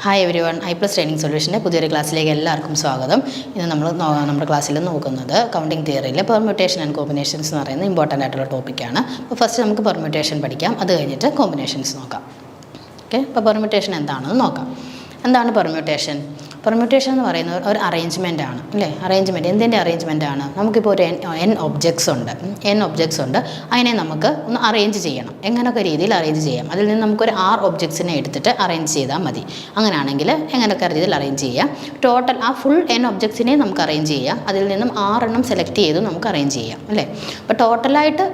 Hi everyone, I plus training സൊല്യൂഷൻ്റെ പുതിയൊരു ക്ലാസ്സിലേക്ക് എല്ലാവർക്കും സ്വാഗതം. ഇന്ന് നമ്മൾ നമ്മുടെ ക്ലാസ്സിൽ നോക്കുന്നത് കൗണ്ടിങ് തിയറിയിൽ പെർമ്യൂട്ടേഷൻ ആൻഡ് കോമ്പിനേഷൻസ് എന്ന് പറയുന്ന ഇമ്പോർട്ടൻ്റ് ആയിട്ടുള്ള ടോപ്പിക്കാണ്. അപ്പോൾ ഫസ്റ്റ് നമുക്ക് പെർമ്യൂട്ടേഷൻ പഠിക്കാം, അത് കഴിഞ്ഞിട്ട് കോമ്പിനേഷൻസ് നോക്കാം. ഓക്കെ, അപ്പോൾ പെർമ്യൂട്ടേഷൻ എന്താണെന്ന് നോക്കാം. എന്താണ് പെർമ്യൂട്ടേഷൻ? പെർമ്യൂട്ടേഷൻ എന്ന് പറയുന്നത് ഒരു അറേഞ്ച്മെൻ്റ് ആണ് അല്ലേ. അറേഞ്ച്മെൻറ്റ് എന്തിൻ്റെ അറേഞ്ച്മെൻ്റ് ആണ്? നമുക്കിപ്പോൾ ഒരു എൻ ഒബ്ജക്ട്സ് ഉണ്ട്. അതിനെ നമുക്ക് ഒന്ന് അറേഞ്ച് ചെയ്യണം. എങ്ങനെയൊക്കെ രീതിയിൽ അറേഞ്ച് ചെയ്യാം? അതിൽ നിന്ന് നമുക്കൊരു ഒബ്ജക്ട്സിനെ എടുത്തിട്ട് അറേഞ്ച് ചെയ്താൽ മതി. അങ്ങനെയാണെങ്കിൽ എങ്ങനെയൊക്കെ രീതിയിൽ അറേഞ്ച് ചെയ്യാം? ടോട്ടൽ ആ ഫുൾ ഒബ്ജക്ട്സിനെ നമുക്ക് അറേഞ്ച് ചെയ്യാം. അതിൽ നിന്നും 6 എണ്ണം സെലക്ട് ചെയ്ത് നമുക്ക് അറേഞ്ച് ചെയ്യാം അല്ലേ. അപ്പോൾ ടോട്ടലായിട്ട്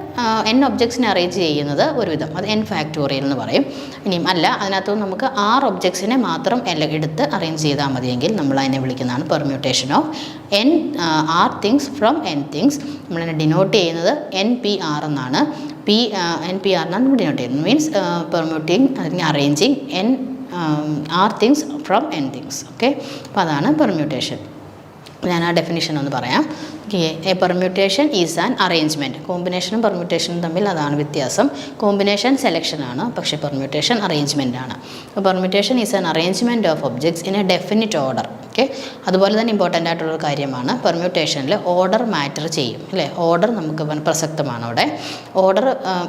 ഒബ്ജക്ട്സിനെ അറേഞ്ച് ചെയ്യുന്നത് ഒരുവിധം അത് ഫാക്ടോറിയൽ എന്ന് പറയും. ഇനിയും അല്ല, അതിനകത്ത് നമുക്ക് 6 ഒബ്ജക്ട്സിനെ മാത്രം എടുത്ത് അറേഞ്ച് ചെയ്താൽ മതിയെങ്കിൽ നമ്മൾ അതിനെ വിളിക്കുന്നതാണ് permutation of are things from N things. നമ്മളതിനെ ഡിനോട്ട് ചെയ്യുന്നത് NPR എന്നാണ്. NPR എന്നാണ് ഡിനോട്ട് ചെയ്യുന്നത്. മീൻസ് പെർമ്യൂട്ടിങ് അല്ലെങ്കിൽ arranging are things from N things. Okay, അപ്പോൾ അതാണ് പെർമ്യൂട്ടേഷൻ. ഞാൻ ആ ഡെഫിനിഷൻ ഒന്ന് പറയാം. A permutation is an arrangement. കോമ്പിനേഷനും പെർമ്യൂട്ടേഷനും തമ്മിൽ അതാണ് വ്യത്യാസം. കോമ്പിനേഷൻ സെലക്ഷനാണ്, പക്ഷേ പെർമ്യൂട്ടേഷൻ അറേഞ്ച്മെൻ്റ് ആണ്. അപ്പോൾ permutation is an arrangement of objects in a definite order. Okay, അതുപോലെ തന്നെ ഇമ്പോർട്ടൻ്റ് ആയിട്ടുള്ളൊരു കാര്യമാണ് പെർമ്യൂട്ടേഷനിൽ ഓർഡർ മാറ്റർ ചെയ്യും അല്ലേ. ഓർഡർ നമുക്ക് പ്രസക്തമാണ്. അവിടെ ഓർഡർ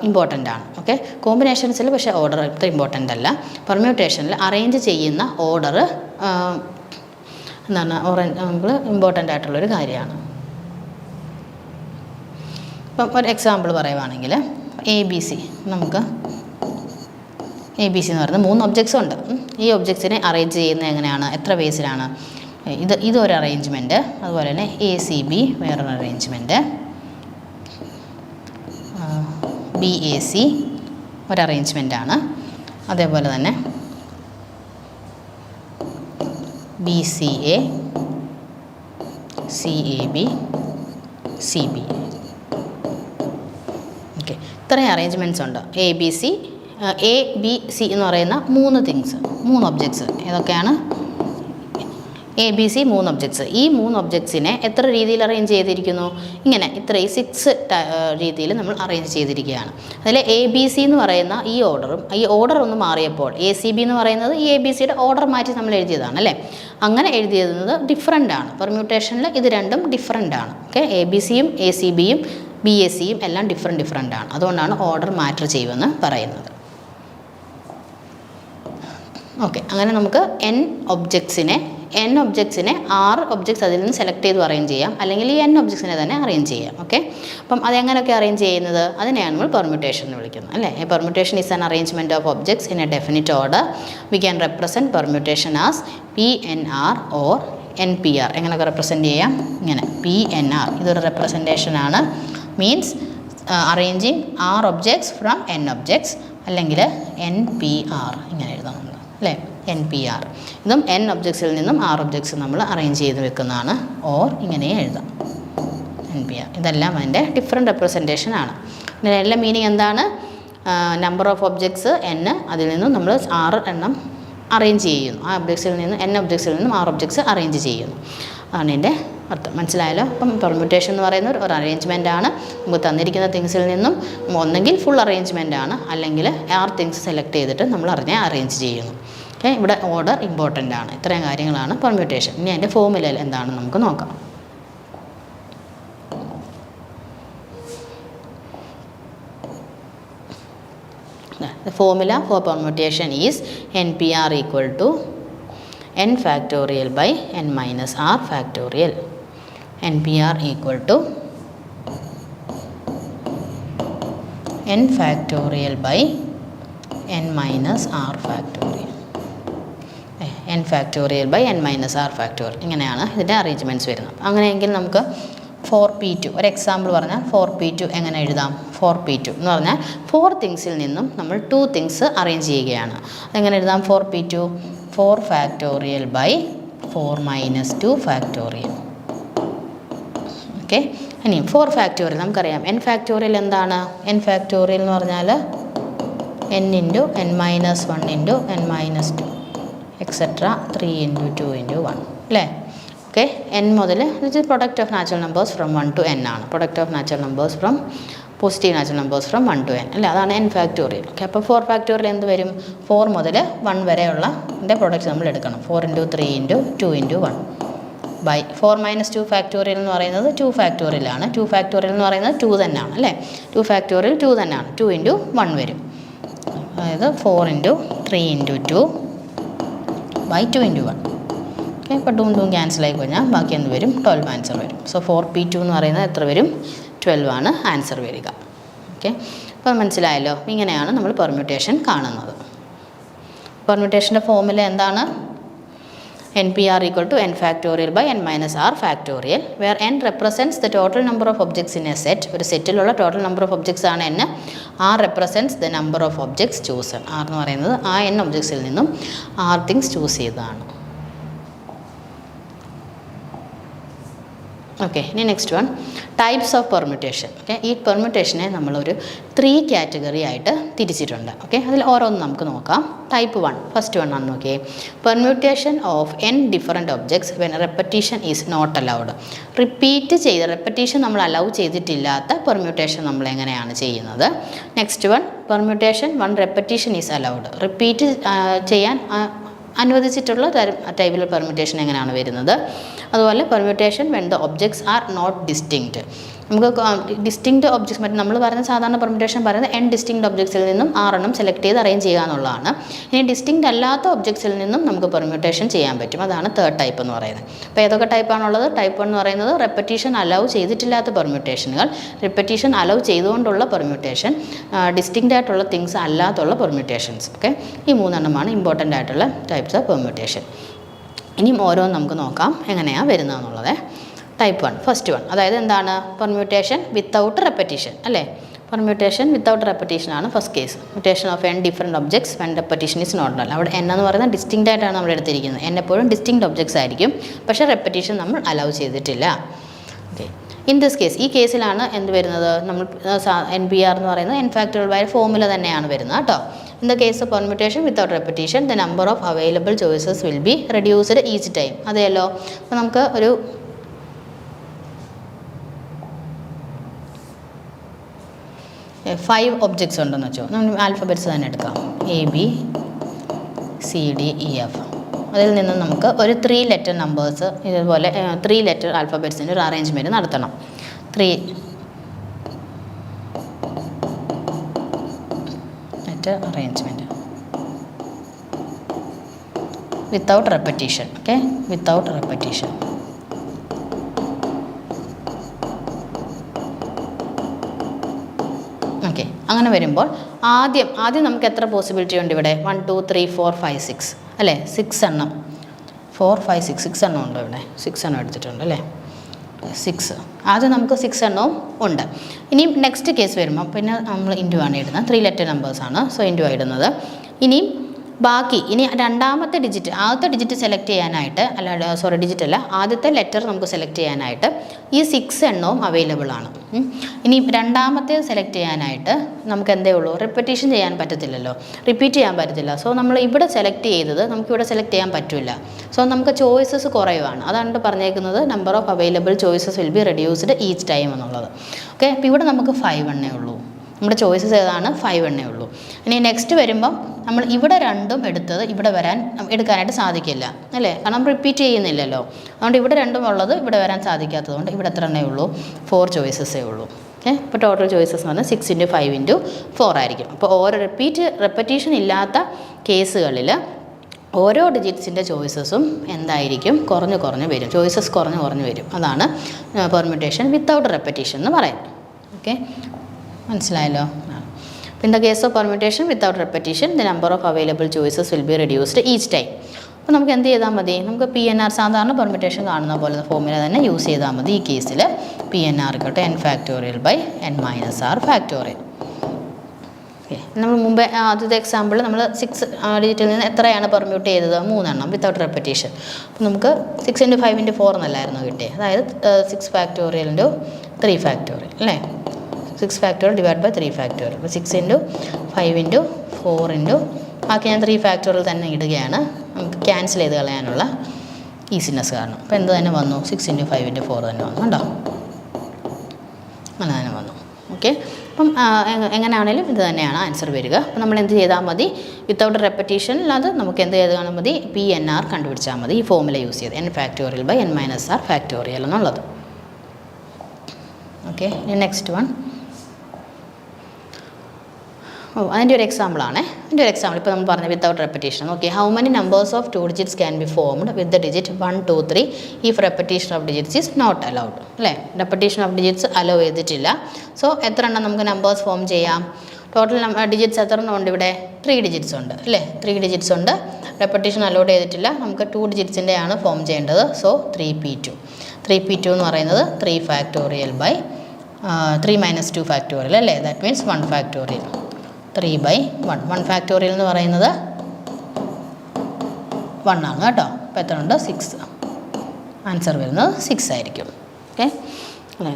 ഇമ്പോർട്ടൻ്റ് ആണ്. ഓക്കെ, കോമ്പിനേഷൻസിൽ പക്ഷേ ഓർഡർ അത്ര ഇമ്പോർട്ടൻ്റ് അല്ല. പെർമ്യൂട്ടേഷനിൽ അറേഞ്ച് ചെയ്യുന്ന ഓർഡർ എന്താണ് ഇമ്പോർട്ടൻ്റ് ആയിട്ടുള്ളൊരു കാര്യമാണ്. ഇപ്പം ഒരു എക്സാമ്പിൾ പറയുവാണെങ്കിൽ ABC എന്ന് പറയുന്നത് 3 ഒബ്ജക്ട്സ് ഉണ്ട്. ഈ ഒബ്ജക്ട്സിനെ അറേഞ്ച് ചെയ്യുന്നത് എങ്ങനെയാണ്? എത്ര വേസിലാണ്? ഇതൊരു അറേഞ്ച്മെൻറ്റ്. അതുപോലെ തന്നെ ACB വേറൊരു അറേഞ്ച്മെൻറ്റ്, BAC ഒരു അറേഞ്ച്മെൻറ്റാണ്. അതേപോലെ തന്നെ BCA, CAB, CBA. ഓക്കെ, ഇത്രയും അറേഞ്ച്മെൻറ്റ്സ് ഉണ്ട്. ABC, ABC എന്ന് പറയുന്ന 3 ഒബ്ജക്ട്സ്. ഏതൊക്കെയാണ്? ABC 3 objects. ഈ 3 ഒബ്ജക്ട്സിനെ എത്ര രീതിയിൽ അറേഞ്ച് ചെയ്തിരിക്കുന്നു? ഇങ്ങനെ ഇത്രയും 6 രീതിയിൽ നമ്മൾ അറേഞ്ച് ചെയ്തിരിക്കുകയാണ്. അതിൽ ABC എന്ന് പറയുന്ന ഈ ഓർഡർ ഒന്ന് മാറിയപ്പോൾ ACB എന്ന് പറയുന്നത് ഈ ABCയുടെ ഓർഡർ മാറ്റി നമ്മൾ എഴുതിയതാണ് അല്ലേ. അങ്ങനെ എഴുതിയത് ഡിഫറൻ്റ് ആണ്. പെർമ്യൂട്ടേഷനിൽ ഇത് രണ്ടും ഡിഫറൻ്റ് ആണ്. ഓക്കെ, ABCയും ACBയും BACയും എല്ലാം ഡിഫറൻ്റ് ആണ്. അതുകൊണ്ടാണ് ഓർഡർ മാറ്റർ ചെയ്യുമെന്ന് പറയുന്നത്. ഓക്കെ, അങ്ങനെ നമുക്ക് N ഒബ്ജക്ട്സിനെ 6 ഒബ്ജക്ട്സ് അതിൽ നിന്ന് സെലക്ട് ചെയ്ത് അറേഞ്ച് ചെയ്യാം, അല്ലെങ്കിൽ ഈ N ഒബ്ജക്ട്സിനെ തന്നെ അറേഞ്ച് ചെയ്യാം. ഓക്കെ, അപ്പം അതെങ്ങനെയൊക്കെ അറേഞ്ച് ചെയ്യുന്നത്? അതിനെയാണ് നമ്മൾ പെർമ്യൂട്ടേഷൻ എന്ന് വിളിക്കുന്നത് അല്ലേ. A permutation is an arrangement of objects in a definite order. We can represent permutation as PNR or NPR. എങ്ങനെയൊക്കെ റെപ്രസെൻറ്റ് ചെയ്യാം? ഇങ്ങനെ PNR. ഇതൊരു റെപ്രസെൻറ്റേഷനാണ്. Means arranging 6 objects from N objects, അല്ലെങ്കിൽ NPR ഇങ്ങനെ എഴുതാം നമ്മൾ അല്ലേ. NPR ഇതും N ഒബ്ജക്ട്സിൽ നിന്നും 6 ഒബ്ജക്ട്സ് നമ്മൾ അറേഞ്ച് ചെയ്ത് വെക്കുന്നതാണ്. ഓർ ഇങ്ങനെ എഴുതാം NPR. ഇതെല്ലാം അതിൻ്റെ ഡിഫറെൻറ്റ് റെപ്രസെൻറ്റേഷൻ ആണ്. ഇതിനെല്ലാം മീനിങ് എന്താണ്? നമ്പർ ഓഫ് ഒബ്ജക്ട്സ് N, അതിൽ നിന്നും നമ്മൾ 6 എണ്ണം അറേഞ്ച് ചെയ്യുന്നു. ആ ഒബ്ജക്ട്സിൽ നിന്നും N ഒബ്ജക്ട്സിൽ നിന്നും 6 ഒബ്ജക്ട്സ് അറേഞ്ച് ചെയ്യുന്നു. അതാണ് ഇതിൻ്റെ അർത്ഥം. മനസ്സിലായല്ലോ? അപ്പം പെർമ്യൂട്ടേഷൻ എന്ന് പറയുന്ന ഒരു അറേഞ്ച്മെൻ്റ് ആണ്. നമുക്ക് തന്നിരിക്കുന്ന തിങ്സിൽ നിന്നും ഒന്നെങ്കിൽ ഫുൾ അറേഞ്ച്മെൻ്റ് ആണ്, അല്ലെങ്കിൽ 6 തിങ്സ് സെലക്ട് ചെയ്തിട്ട് നമ്മൾ അറേഞ്ച് ചെയ്യുന്നു. ഓക്കെ, ഇവിടെ ഓർഡർ ഇമ്പോർട്ടൻ്റ് ആണ്. ഇത്രയും കാര്യങ്ങളാണ് പെർമ്യൂട്ടേഷൻ. ഇനി അതിൻ്റെ ഫോർമുല എന്താണെന്ന് നമുക്ക് നോക്കാം. The formula for permutation is NPR equal to N factorial by N minus R factorial. NPR equal to N factorial by N minus R factorial. N factorial by N minus R factorial. ഇങ്ങനെയാണ് ഇതിൻ്റെ arrangements വരുന്നത്. അങ്ങനെയെങ്കിൽ നമുക്ക് 4P2 ഒരു example പറഞ്ഞാൽ 4P2 എങ്ങനെ എഴുതാം? 4P2 എന്ന് പറഞ്ഞാൽ 4 തിങ്സിൽ നിന്നും നമ്മൾ 2 തിങ്സ് അറേഞ്ച് ചെയ്യുകയാണ്. അതെങ്ങനെ എഴുതാം? 4P2 4 factorial by 4 minus 2 factorial. Okay, ഇനി 4 ഫാക്ടോറിയൽ നമുക്കറിയാം. N ഫാക്ടോറിയൽ എന്താണ്? N ഫാക്ടോറിയൽ എന്ന് പറഞ്ഞാൽ N into N minus 1 into N minus 2 etcetera 3 into 2 into 1 അല്ലേ. ഓക്കെ, N മുതൽ product of natural numbers from 1 to N ആണ്. Product of natural numbers from positive natural numbers from 1 to n അല്ലേ, അതാണ് n factorial. Okay, അപ്പോൾ 4 factorial എന്ത് വരും? 4 മുതൽ 1 വരെയുള്ള പ്രോഡക്റ്റ് നമ്മൾ എടുക്കണം. 4 × 3 × 2 × 1 ബൈ 4 - 2 ഫാക്ടോറിയൽ എന്ന് പറയുന്നത് 2 ഫാക്ടോറിയലാണ്. 2 ഫാക്ടോറിയൽ എന്ന് പറയുന്നത് 2 തന്നെയാണ് അല്ലേ. 2 ഫാക്ടോറിയൽ 2 തന്നെയാണ്. 2 × 1 വരും, അതായത് 4 × 3 × 2 ബൈ 2 × 1. ഓക്കെ, ഇപ്പോൾ 2 2 ക്യാൻസൽ ആയി കഴിഞ്ഞാൽ ബാക്കി എന്ത് വരും? 12 ആൻസർ വരും. സോ 4p2 എന്ന് പറയുന്നത് എത്ര വരും? 12 ആണ് ആൻസർ വരിക. ഓക്കെ, അപ്പോൾ മനസ്സിലായല്ലോ. ഇങ്ങനെയാണ് നമ്മൾ പെർമ്യൂട്ടേഷൻ കാണുന്നത്. പെർമ്യൂട്ടേഷൻ്റെ ഫോർമുല എന്താണ്? NPR = n factorial by n minus r factorial, where n represents the total number of objects in a set. ഒരു സെറ്റിലുള്ള ടോട്ടൽ നമ്പർ ഓഫ് ഒബ്ജക്ട്സ് ആണ് n. r represents the number of objects chosen. r എന്ന് പറയുന്നത് ആ n ഒബ്ജക്ട്സിൽ നിന്നും r things choose ചെയ്തതാണ്. Okay, ഇനി next one, types of permutation. Okay, ഈ പെർമ്യൂട്ടേഷനെ നമ്മളൊരു 3 കാറ്റഗറി ആയിട്ട് തിരിച്ചിട്ടുണ്ട്. ഓക്കെ, അതിൽ ഓരോന്ന് നമുക്ക് നോക്കാം. ടൈപ്പ് 1, ഫസ്റ്റ് വൺ ആണ് നോക്കിയേ. Permutation of n different objects when repetition is not allowed. Repeat ചെയ്ത് റെപ്പറ്റീഷൻ നമ്മൾ അലൗ ചെയ്തിട്ടില്ലാത്ത പെർമ്യൂട്ടേഷൻ നമ്മൾ എങ്ങനെയാണ് ചെയ്യുന്നത്? Next one, permutation 1 repetition is allowed. റിപ്പീറ്റ് ചെയ്യാൻ അനുവദിച്ചിട്ടുള്ള ടൈപ്പിൽ പെർമ്യൂട്ടേഷൻ എങ്ങനെയാണ് വരുന്നത്? അതുപോലെ permutation when the objects are not distinct. നമുക്ക് ഡിസ്റ്റിങ്ക്റ്റ് ഒബ്ജക്ട്സ് മറ്റേ നമ്മൾ പറയുന്ന സാധാരണ പെർമ്യൂട്ടേഷൻ പറയുന്നത് n ഡിസ്റ്റിങ്ക്റ്റ് ഒബ്ജക്ട്സിൽ നിന്നും 6 സെലക്ട് ചെയ്ത് അറേഞ്ച് ചെയ്യുക എന്നുള്ളതാണ്. ഇനി ഡിസ്റ്റിങ്ക്റ്റ് അല്ലാത്ത ഒബ്ജക്ട്സിൽ നിന്നും നമുക്ക് പെർമ്യൂട്ടേഷൻ ചെയ്യാൻ പറ്റും. അതാണ് തേർഡ് ടൈപ്പ് എന്ന് പറയുന്നത്. അപ്പോൾ ഏതൊക്കെ ടൈപ്പാണുള്ളത്? ടൈപ്പ് 1 എന്ന് പറയുന്നത് റെപ്പറ്റീഷൻ അലൗ ചെയ്തിട്ടില്ലാത്ത പെർമ്യൂട്ടേഷനുകൾ, റിപ്പറ്റീഷൻ അലൗ ചെയ്തുകൊണ്ടുള്ള പെർമ്യൂട്ടേഷൻ, ഡിസ്റ്റിങ്ക്റ്റ് ആയിട്ടുള്ള തിങ്സ് അല്ലാത്തുള്ള പെർമ്യൂട്ടേഷൻസ്. ഓക്കെ, ഈ 3 എണ്ണമാണ് ഇമ്പോർട്ടൻ്റ് ആയിട്ടുള്ള ടൈപ്സ് ഓഫ് പെർമ്യൂട്ടേഷൻ. ഇനിയും ഓരോന്ന് നമുക്ക് നോക്കാം എങ്ങനെയാണ് വരുന്നതെന്നുള്ളത്. ടൈപ്പ് 1, ഫസ്റ്റ് വൺ, അതായത് എന്താണ്? പെർമ്യൂട്ടേഷൻ വിത്തൗട്ട് റെപ്പറ്റീഷൻ അല്ലേ. പെർമ്യൂട്ടേഷൻ വിത്തൗട്ട് റെപ്പറ്റീഷൻ ആണ് first case. Mutation of n different objects when repetition is not allowed. അവിടെ n എന്ന് പറയുന്നത് ഡിസ്റ്റിങ്ക്റ്റ് ആയിട്ടാണ് നമ്മൾ എടുത്തിരിക്കുന്നത്. n എപ്പോഴും ഡിസ്റ്റിങ്ക്റ്റ് ഒബ്ജക്ട്സ് ആയിരിക്കും, പക്ഷേ റെപ്പറ്റീഷൻ നമ്മൾ അലൗ ചെയ്തിട്ടില്ല. ഓക്കെ, ഇൻ ദിസ് കേസ്, ഈ കേസിലാണ് എന്ത് വരുന്നത്? നമ്മൾ NPR എന്ന് പറയുന്നത് n ഫാക്ടോറിയൽ ബൈ ഫോർമുല തന്നെയാണ് വരുന്നത് കേട്ടോ. In the case of permutation without repetition, the number of available choices will be reduced each time. അതെയല്ലോ. അപ്പോൾ നമുക്ക് ഒരു ഫൈവ് ഒബ്ജക്ട്സ് ഉണ്ടെന്ന് വെച്ചോ. നമ്മൾ ആൽഫബറ്റ്സ് തന്നെ എടുക്കാം. ABCDEF. അതിൽ നിന്ന് നമുക്ക് ഒരു 3 ലെറ്റർ നമ്പേഴ്സ് ഇതുപോലെ 3 ലെറ്റർ ആൽഫബറ്റ്സിൻ്റെ ഒരു അറേഞ്ച്മെൻറ്റ് നടത്തണം. 3 letter arrangement without repetition. Okay, without repetition. Okay, അങ്ങനെ വരുമ്പോൾ ആദ്യം നമുക്ക് എത്ര പോസിബിലിറ്റി ഉണ്ട് ഇവിടെ? 1 2 3 4 5 6 അല്ലേ. 6 എണ്ണം, 4 5 6 എണ്ണം ഉണ്ട് ഇവിടെ. 6 എണ്ണം എടുത്തിട്ടുണ്ട് അല്ലേ. 6 ആദ്യം നമുക്ക് 6 എണ്ണവും ഉണ്ട്. ഇനിയും നെക്സ്റ്റ് കേസ് വരുമ്പോൾ പിന്നെ നമ്മൾ ഇൻറ്റു ആണ് ഇടുന്നത്. 3 ലെറ്റർ നമ്പേഴ്സാണ്, സോ ഇൻറ്റു ഇടുന്നത്. ഇനിയും ബാക്കി ഇനി രണ്ടാമത്തെ ഡിജിറ്റ്, ആദ്യത്തെ ഡിജിറ്റ് സെലക്ട് ചെയ്യാനായിട്ട് ഡിജിറ്റ് അല്ല, ആദ്യത്തെ ലെറ്റർ നമുക്ക് സെലക്ട് ചെയ്യാനായിട്ട് ഈ 6 എണ്ണവും അവൈലബിൾ ആണ്. ഇനി രണ്ടാമത്തെ സെലക്ട് ചെയ്യാനായിട്ട് നമുക്ക് എന്തേ ഉള്ളൂ? റിപ്പറ്റീഷൻ ചെയ്യാൻ പറ്റത്തില്ലല്ലോ, റിപ്പീറ്റ് ചെയ്യാൻ പറ്റത്തില്ല. സോ നമ്മൾ ഇവിടെ സെലക്ട് ചെയ്തത് നമുക്കിവിടെ സെലക്ട് ചെയ്യാൻ പറ്റില്ല. സോ നമുക്ക് ചോയ്സസ് കുറയുവാണ്. അതാണ് പറഞ്ഞേക്കുന്നത് number of available choices will be reduced each time എന്നുള്ളത്. ഓക്കെ, അപ്പോൾ ഇവിടെ നമുക്ക് 5 എണ്ണേ ഉള്ളൂ. നമ്മുടെ ചോയ്സസ് ഏതാണ്? 5 എണ്ണേ ഉള്ളൂ. ഇനി നെക്സ്റ്റ് വരുമ്പം നമ്മൾ ഇവിടെ രണ്ടും എടുത്തത് ഇവിടെ എടുക്കാനായിട്ട് സാധിക്കില്ല അല്ലേ, കാരണം റിപ്പീറ്റ് ചെയ്യുന്നില്ലല്ലോ. അതുകൊണ്ട് ഇവിടെ രണ്ടും ഉള്ളത് ഇവിടെ വരാൻ സാധിക്കാത്തതുകൊണ്ട് ഇവിടെ എത്ര എണ്ണേ ഉള്ളൂ? 4 ചോയ്സസേ ഉള്ളൂ. ഓക്കെ, ഇപ്പോൾ ടോട്ടൽ ചോയ്സസ് എന്ന് പറഞ്ഞാൽ 6 × 5 × 4 ആയിരിക്കും. അപ്പോൾ ഓരോ റെപ്പറ്റീഷൻ ഇല്ലാത്ത കേസുകളിൽ ഓരോ ഡിജിറ്റ്സിൻ്റെ ചോയ്സസും എന്തായിരിക്കും? കുറഞ്ഞ് വരും. ചോയ്സസ് കുറഞ്ഞ് വരും. അതാണ് പെർമ്യൂട്ടേഷൻ വിത്തൗട്ട് റെപ്പറ്റീഷൻ എന്ന് പറയുന്നത്. ഓക്കെ, മനസ്സിലായല്ലോ. In the case of permutation without repetition, the number of available choices will be reduced each time. അപ്പോൾ നമുക്ക് എന്ത് ചെയ്താൽ മതി? നമുക്ക് PNR സാധാരണ പെർമ്യൂട്ടേഷൻ കാണുന്ന പോലെ ഫോർമുല തന്നെ യൂസ് ചെയ്താൽ മതി. ഈ കേസിൽ PNR = n factorial by n minus r factorial. Okay, നമ്മൾ മുമ്പേ ആദ്യത്തെ എക്സാമ്പിൾ നമ്മൾ 6 ഡിജിറ്റിൽ നിന്ന് എത്രയാണ് പെർമ്യൂട്ട് ചെയ്തത്? 3 എണ്ണം വിത്തൗട്ട് റെപ്പറ്റീഷൻ. അപ്പോൾ നമുക്ക് 6 × 5 × 4 എന്നല്ലായിരുന്നു കിട്ടിയത്. അതായത് 6 factorial × 3 factorial അല്ലേ. 6 factorial divided by 3 factorial. അപ്പോൾ 6 × 5 × 4 × ബാക്കി ഞാൻ 3 factorial തന്നെ ഇടുകയാണ്, നമുക്ക് ക്യാൻസൽ ചെയ്ത് കളയാനുള്ള ഈസിനെസ് കാരണം. അപ്പോൾ എന്ത് തന്നെ വന്നു? 6 × 5 × 4 തന്നെ വന്നു കേട്ടോ. അങ്ങനെ തന്നെ വന്നു. ഓക്കെ, അപ്പം എങ്ങനെയാണെങ്കിലും ഇത് തന്നെയാണ് ആൻസർ വരിക. അപ്പം നമ്മൾ എന്ത് ചെയ്താൽ മതി, വിത്തൗട്ട് റെപ്പറ്റീഷൻ അല്ലാതെ നമുക്ക് എന്ത് ചെയ്താൽ മതി, PNR കണ്ടുപിടിച്ചാൽ മതി. ഈ ഫോമുല യൂസ് ചെയ്ത് n⁻n−r⁴ എന്നുള്ളത്. Okay, next one. അതിൻ്റെ ഒരു എക്സാമ്പിളാണ്. അതിൻ്റെ ഒരു എക്സാമ്പിൾ ഇപ്പോൾ നമ്മൾ പറഞ്ഞ without repetition. Okay, how many numbers of 2 digits can be formed with the digit 1, 2, 3 if repetition of digits is not allowed. അല്ലേ, റെപ്പറ്റീഷൻ ഓഫ് ഡിജിറ്റ്സ് അലോ ചെയ്തിട്ടില്ല. സോ എത്ര എണ്ണം നമുക്ക് നമ്പേഴ്സ് ഫോം ചെയ്യാം? ടോട്ടൽ ഡിജിറ്റ്സ് എത്ര എണ്ണം ഉണ്ട് ഇവിടെ? 3 ഡിജിറ്റ്സ് ഉണ്ട് അല്ലേ, 3 ഡിജിറ്റ്സ് ഉണ്ട്. റെപ്പറ്റീഷൻ അലൗഡ് ചെയ്തിട്ടില്ല. നമുക്ക് 2 ഡിജിറ്റ്സിൻ്റെ ആണ് ഫോം ചെയ്യേണ്ടത്. So 3p2. 3p2 എന്ന് പറയുന്നത് 3 ഫാക്ടോറിയൽ ബൈ 3 - 2 ഫാക്ടോറിയൽ അല്ലേ, ദാറ്റ് മീൻസ് 1 ഫാക്ടോറിയൽ. 3/1. 1 ഫാക്ടോറിയൽ എന്ന് പറയുന്നത് 1 ആണ് കേട്ടോ. അപ്പോൾ എത്ര ഉണ്ട്? 6. ആൻസർ വരുന്നത് 6 ആയിരിക്കും. Okay,